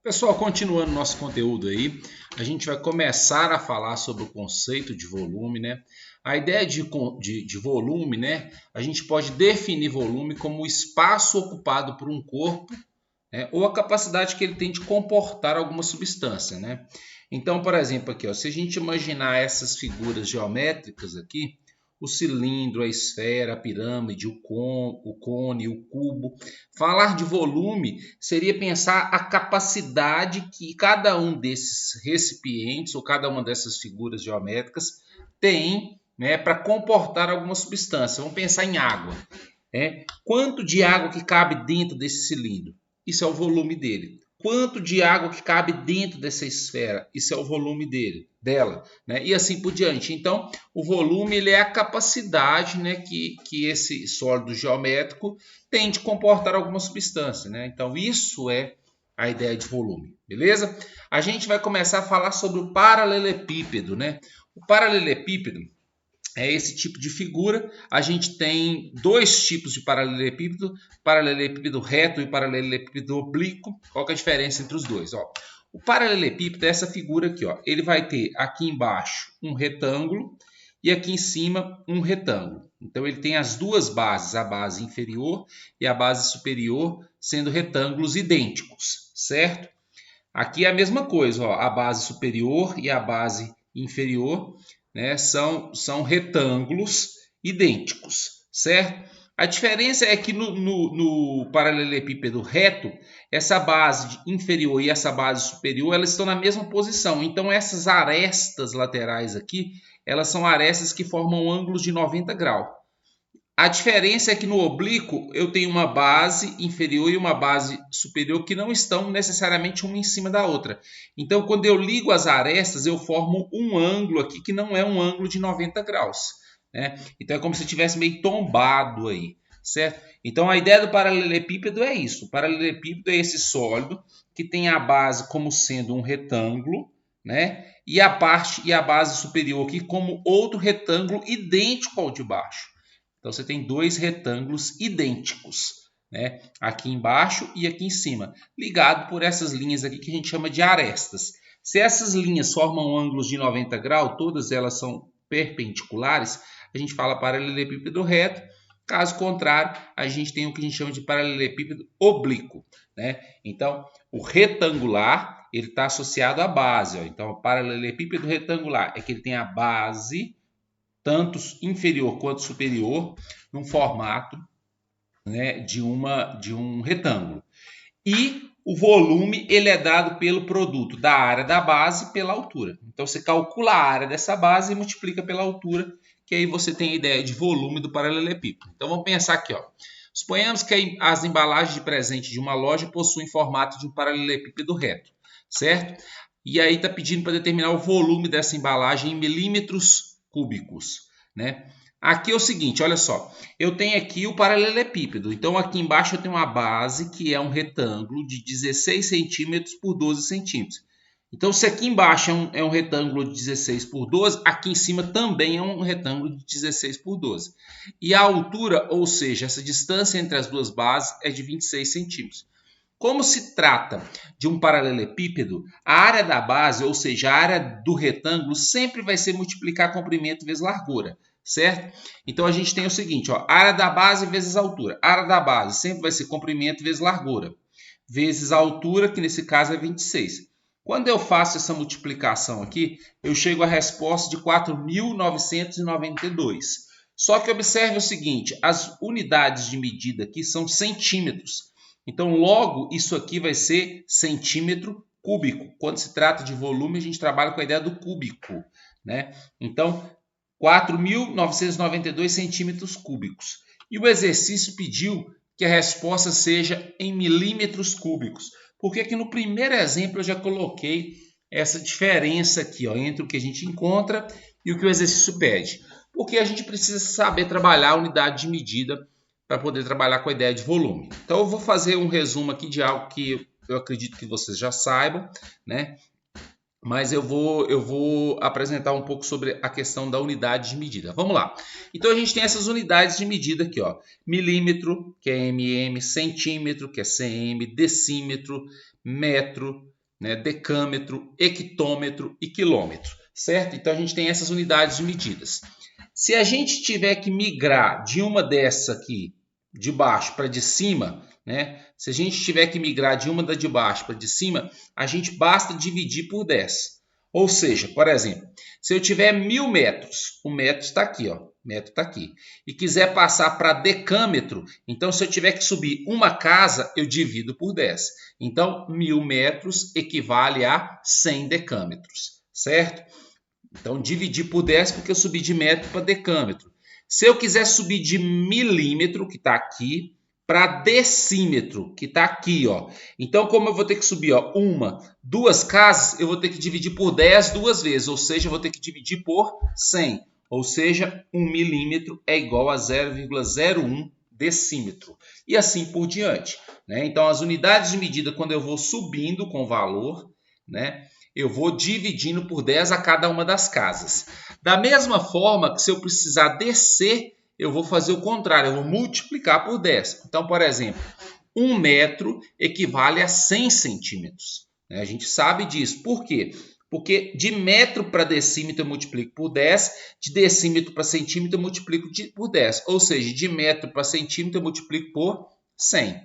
Pessoal, continuando nosso conteúdo aí, a gente vai começar a falar sobre o conceito de volume, né? A ideia de volume, né? A gente pode definir volume como o espaço ocupado por um corpo, né? Ou a capacidade que ele tem de comportar alguma substância, né? Então, por exemplo, aqui, ó, se a gente imaginar essas figuras geométricas aqui, o cilindro, a esfera, a pirâmide, o cone, o cubo. Falar de volume seria pensar a capacidade que cada um desses recipientes ou cada uma dessas figuras geométricas tem, né, para comportar alguma substância. Vamos pensar em água. Quanto de água que cabe dentro desse cilindro? Isso é o volume dele. Quanto de água que cabe dentro dessa esfera? Isso é o volume dela, né? E assim por diante. Então, o volume ele é a capacidade, né, que esse sólido geométrico tem de comportar alguma substância, né? Então, isso é a ideia de volume, beleza? A gente vai começar a falar sobre o paralelepípedo, né? O paralelepípedo é esse tipo de figura. A gente tem dois tipos de paralelepípedo, paralelepípedo reto e paralelepípedo oblíquo. Qual que é a diferença entre os dois? Ó, o paralelepípedo é essa figura aqui. Ó. Ele vai ter aqui embaixo um retângulo e aqui em cima um retângulo. Então ele tem as duas bases, a base inferior e a base superior, sendo retângulos idênticos, certo? Aqui é a mesma coisa, ó, a base superior e a base inferior, né, são retângulos idênticos, certo? A diferença é que no paralelepípedo reto, essa base inferior e essa base superior, elas estão na mesma posição. Então, essas arestas laterais aqui, elas são arestas que formam ângulos de 90 graus. A diferença é que no oblíquo eu tenho uma base inferior e uma base superior que não estão necessariamente uma em cima da outra. Então, quando eu ligo as arestas, eu formo um ângulo aqui que não é um ângulo de 90 graus. Né? Então, é como se tivesse meio tombado aí, certo? Então, a ideia do paralelepípedo é isso. O paralelepípedo é esse sólido que tem a base como sendo um retângulo, né? E a parte e a base superior aqui como outro retângulo idêntico ao de baixo. Então, você tem dois retângulos idênticos, né? Aqui embaixo e aqui em cima, ligado por essas linhas aqui que a gente chama de arestas. Se essas linhas formam ângulos de 90 graus, todas elas são perpendiculares, a gente fala paralelepípedo reto. Caso contrário, a gente tem o que a gente chama de paralelepípedo oblíquo, né? Então, o retangular ele está associado à base. Ó. Então, o paralelepípedo retangular é que ele tem a base tanto inferior quanto superior, num formato, né, de um retângulo. E o volume ele é dado pelo produto da área da base pela altura. Então você calcula a área dessa base e multiplica pela altura, que aí você tem a ideia de volume do paralelepípedo. Então vamos pensar aqui, ó. Suponhamos que as embalagens de presente de uma loja possuem formato de um paralelepípedo reto, certo? E aí está pedindo para determinar o volume dessa embalagem em milímetros cúbicos, né? Aqui é o seguinte, olha só, eu tenho aqui o paralelepípedo, então aqui embaixo eu tenho uma base que é um retângulo de 16 centímetros por 12 centímetros. Então se aqui embaixo é um retângulo de 16 por 12, aqui em cima também é um retângulo de 16 por 12. E a altura, ou seja, essa distância entre as duas bases é de 26 centímetros. Como se trata de um paralelepípedo, a área da base, ou seja, a área do retângulo, sempre vai ser multiplicar comprimento vezes largura, certo? Então a gente tem o seguinte, ó, área da base vezes altura. A área da base sempre vai ser comprimento vezes largura, vezes a altura, que nesse caso é 26. Quando eu faço essa multiplicação aqui, eu chego à resposta de 4.992. Só que observe o seguinte, as unidades de medida aqui são centímetros. Então, logo, isso aqui vai ser centímetro cúbico. Quando se trata de volume, a gente trabalha com a ideia do cúbico, né? Então, 4.992 centímetros cúbicos. E o exercício pediu que a resposta seja em milímetros cúbicos. Porque aqui no primeiro exemplo eu já coloquei essa diferença aqui, ó, entre o que a gente encontra e o que o exercício pede. Porque a gente precisa saber trabalhar a unidade de medida para poder trabalhar com a ideia de volume. Então eu vou fazer um resumo aqui de algo que eu acredito que vocês já saibam, né? Mas eu vou apresentar um pouco sobre a questão da unidade de medida. Vamos lá. Então a gente tem essas unidades de medida aqui, ó. Milímetro, que é mm, centímetro, que é cm, decímetro, metro, né, decâmetro, hectômetro e quilômetro, certo? Então a gente tem essas unidades de medidas. Se a gente tiver que migrar de uma dessa aqui, de baixo para de cima, né? Se a gente tiver que migrar de uma da de baixo para de cima, a gente basta dividir por 10. Ou seja, por exemplo, se eu tiver 1000 metros, o metro está aqui, ó, o metro está aqui, e quiser passar para decâmetro, então se eu tiver que subir uma casa, eu divido por 10. Então, 1000 metros equivale a 100 decâmetros, certo? Então, dividir por 10 porque eu subi de metro para decâmetro. Se eu quiser subir de milímetro, que está aqui, para decímetro, que está aqui, ó. Então, como eu vou ter que subir, ó, uma, duas casas, eu vou ter que dividir por 10 duas vezes, ou seja, eu vou ter que dividir por 100. Ou seja, 1 milímetro é igual a 0,01 decímetro. E assim por diante, né? Então, as unidades de medida, quando eu vou subindo com o valor, né, eu vou dividindo por 10 a cada uma das casas. Da mesma forma que se eu precisar descer, eu vou fazer o contrário, eu vou multiplicar por 10. Então, por exemplo, 1 metro equivale a 100 centímetros. A gente sabe disso. Por quê? Porque de metro para decímetro eu multiplico por 10, de decímetro para centímetro eu multiplico por 10. Ou seja, de metro para centímetro eu multiplico por 100.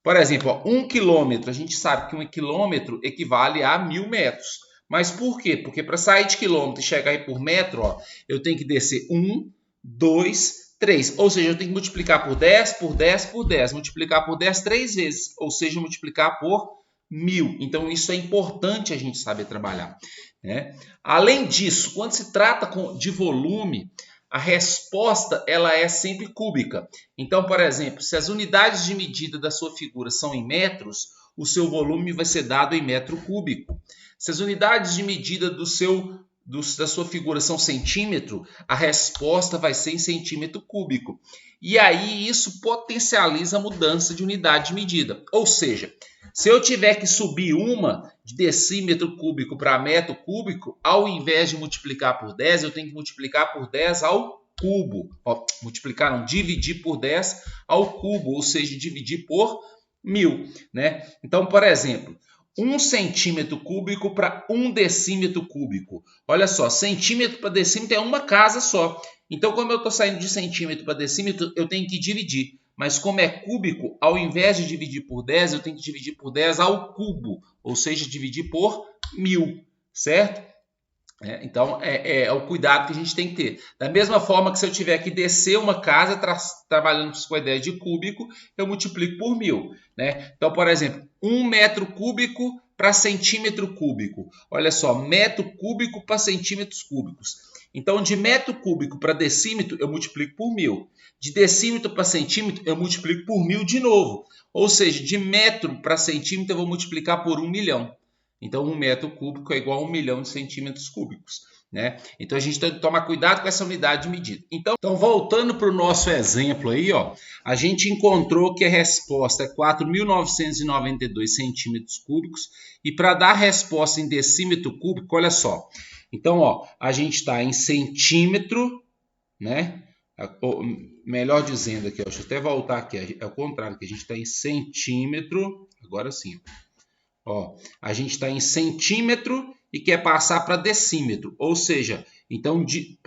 Por exemplo, ó, 1 quilômetro, a gente sabe que 1 quilômetro equivale a 1000 metros. Mas por quê? Porque para sair de quilômetro e chegar aí por metro, ó, eu tenho que descer 1, 2, 3. Ou seja, eu tenho que multiplicar por 10, por 10, por 10. Multiplicar por 10 3 vezes. Ou seja, multiplicar por 1000. Então, isso é importante a gente saber trabalhar, né? Além disso, quando se trata de volume, a resposta ela é sempre cúbica. Então, por exemplo, se as unidades de medida da sua figura são em metros, o seu volume vai ser dado em metro cúbico. Se as unidades de medida da sua figura são centímetro, a resposta vai ser em centímetro cúbico. E aí isso potencializa a mudança de unidade de medida. Ou seja, se eu tiver que subir uma de decímetro cúbico para metro cúbico, ao invés de multiplicar por 10, eu tenho que multiplicar por 10 ao cubo. Ó, dividir por 10 ao cubo, ou seja, dividir por 1000. Né? Então, por exemplo, 1 centímetro cúbico para 1 decímetro cúbico. Olha só, centímetro para decímetro é uma casa só. Então, como eu estou saindo de centímetro para decímetro, eu tenho que dividir. Mas como é cúbico, ao invés de dividir por 10, eu tenho que dividir por 10 ao cubo. Ou seja, dividir por 1000, certo? Então, é o cuidado que a gente tem que ter. Da mesma forma que se eu tiver que descer uma casa, trabalhando com a ideia de cúbico, eu multiplico por 1000. Né? Então, por exemplo, 1 metro cúbico para centímetro cúbico. Olha só, metro cúbico para centímetros cúbicos. Então, de metro cúbico para decímetro, eu multiplico por 1000. De decímetro para centímetro, eu multiplico por 1000 de novo. Ou seja, de metro para centímetro, eu vou multiplicar por 1 milhão. Então, 1 metro cúbico é igual a 1 milhão de centímetros cúbicos. Né? Então, a gente tem que tomar cuidado com essa unidade de medida. Então voltando para o nosso exemplo aí, ó, a gente encontrou que a resposta é 4.992 centímetros cúbicos. E para dar a resposta em decímetro cúbico, olha só. Então, ó, a gente está em centímetro, né? Melhor dizendo aqui, ó, deixa eu até voltar aqui, é o contrário, que a gente está em centímetro, agora sim. Ó, a gente está em centímetro e quer passar para decímetro, ou seja, então de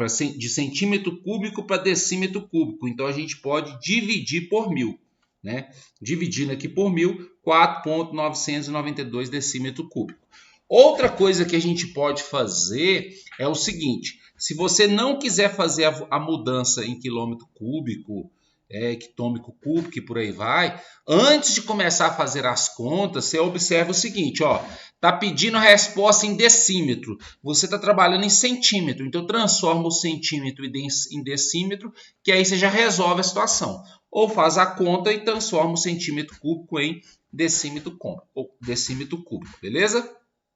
centímetro cúbico para decímetro cúbico. Então a gente pode dividir por 1000, né? Dividindo aqui por 1000, 4.992 decímetro cúbico. Outra coisa que a gente pode fazer é o seguinte: se você não quiser fazer a mudança em quilômetro cúbico, hectômetro cúbico e por aí vai, antes de começar a fazer as contas, você observa o seguinte, ó, tá pedindo a resposta em decímetro, você está trabalhando em centímetro, então transforma o centímetro em decímetro, que aí você já resolve a situação. Ou faz a conta e transforma o centímetro cúbico em decímetro cúbico, beleza?